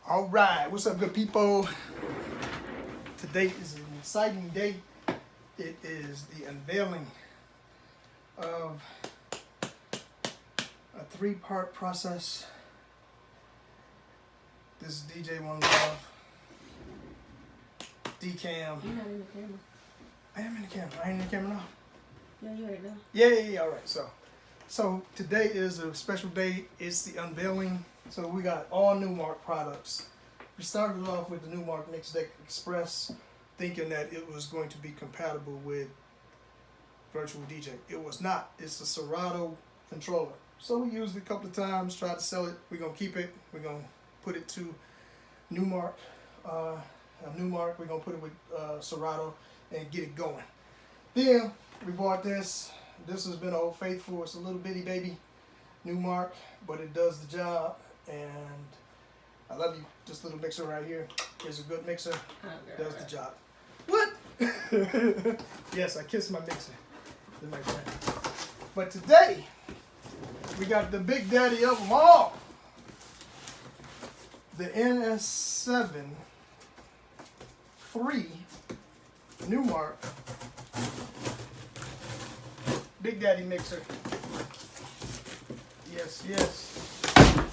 All right, what's up, good people? Today is an exciting day. It is the unveiling of a three-part process. This is DJ One Love, DCam. You're not in the camera. I am in the camera. I ain't in the camera now. Yeah, you right now. Yeah. All right. So today is a special day. It's the unveiling. So we got all Numark products. We started off with the Numark Mix Deck Express, thinking that it was going to be compatible with Virtual DJ. It was not. It's a Serato controller. So we used it a couple of times, tried to sell it. We're gonna keep it. We're gonna put it to Numark. Numark. We're gonna put it with Serato and get it going. Then we bought this. This has been Old Faithful. It's a little bitty baby Numark, but it does the job. And I love you. This little mixer right here is a good mixer. Does the job. What? Yes, I kissed my mixer. My friend. But today we got the big daddy of them all. The NS7III Numark Big Daddy mixer. Yes.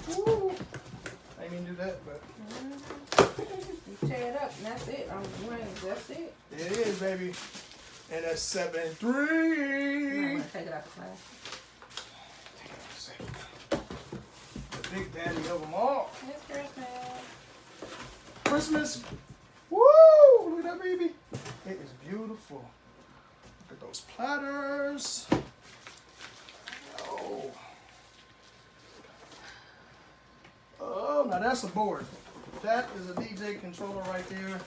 Woo. I didn't mean to do that, but you tear it up, and that's it. That's it. It is, baby. NS7III. I'm gonna take it out the class. Take it out a second. The big daddy of them all. It's Christmas. Christmas. Woo! Look at that baby. It is beautiful. Look at those platters. Oh, now that's a board. That is a DJ controller right there.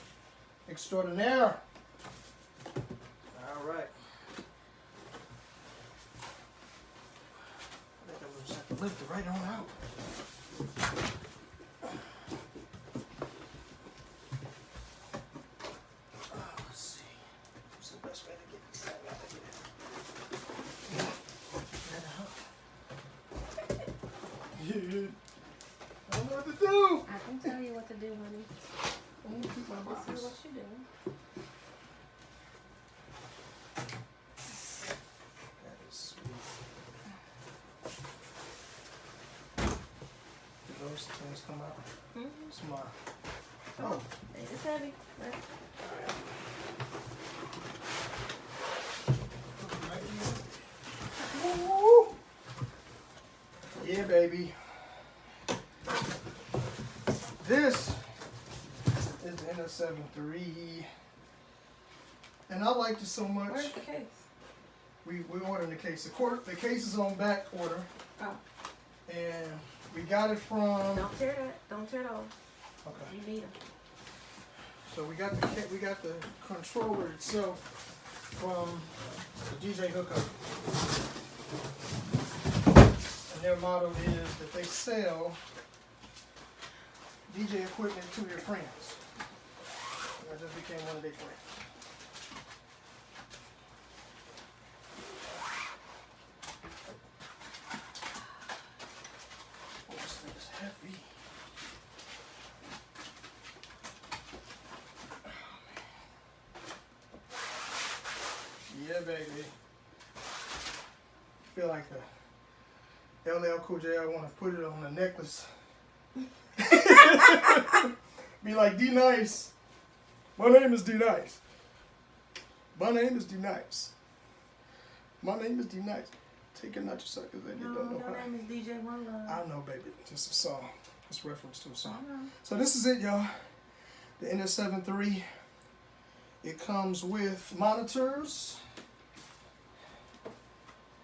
Extraordinaire. All right. I think I'm just have to lift it right on out. Let's see. What's the best way to get this thing out of here? Yeah. I don't know what to do. I can tell you what to do, honey. This is what you do. That is sweet. Did those things come out? Mm-hmm. Smart. Oh. It's heavy. Right? Woo. Yeah, baby. This is the NS7III, and I liked it so much. Where's the case? We ordered the case. The case is on back order. Oh. And we got it from. Don't tear that. Don't tear it off. Okay. You need them. So we got the controller itself from the DJ Hookup, and their motto is that they sell DJ equipment to your friends. And I just became one of their friends. Oh, this thing is heavy. Yeah, baby. Feel like a LL Cool J. I want to put it on a necklace. Be like, D Nice. My name is D Nice. My name is D Nice. My name is D Nice. Take it not your suckers that you don't know your name is DJ One Love. I know, baby. Just a song. It's reference to a song. I know. So this is it, y'all. The NS7III. It comes with monitors.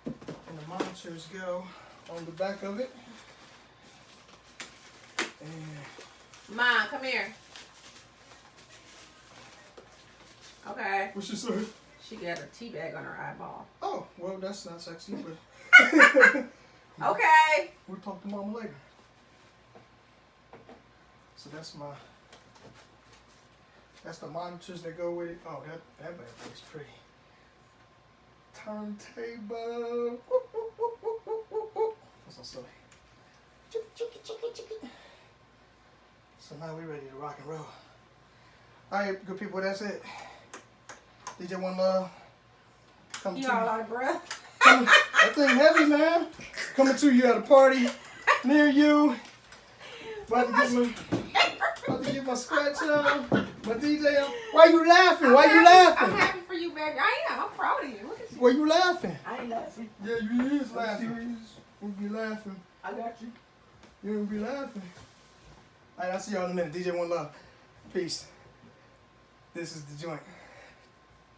And the monitors go on the back of it. And Mom, come here. Okay. what she say? She got a tea bag on her eyeball. Oh, well, that's not sexy, but Okay. we'll talk to Mama later. So that's the monitors that go with it. Oh, that bad boy is pretty. Turntable. That's so silly. So Now we ready to rock and roll. Alright, good people, that's it. DJ One Love. Coming You to all out of breath? that thing heavy, man. Coming to you at a party near you. About to get my scratch on. My DJ. Why you laughing? Why you laughing? I'm happy for you, baby. I am. I'm proud of you. Look at you. Why you laughing? I ain't laughing. Yeah, you is laughing. You be laughing. I got you. You don't be laughing. Alright, I'll see y'all in a minute. DJ One Love. Peace. This is the joint.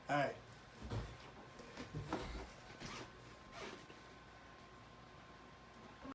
Alright.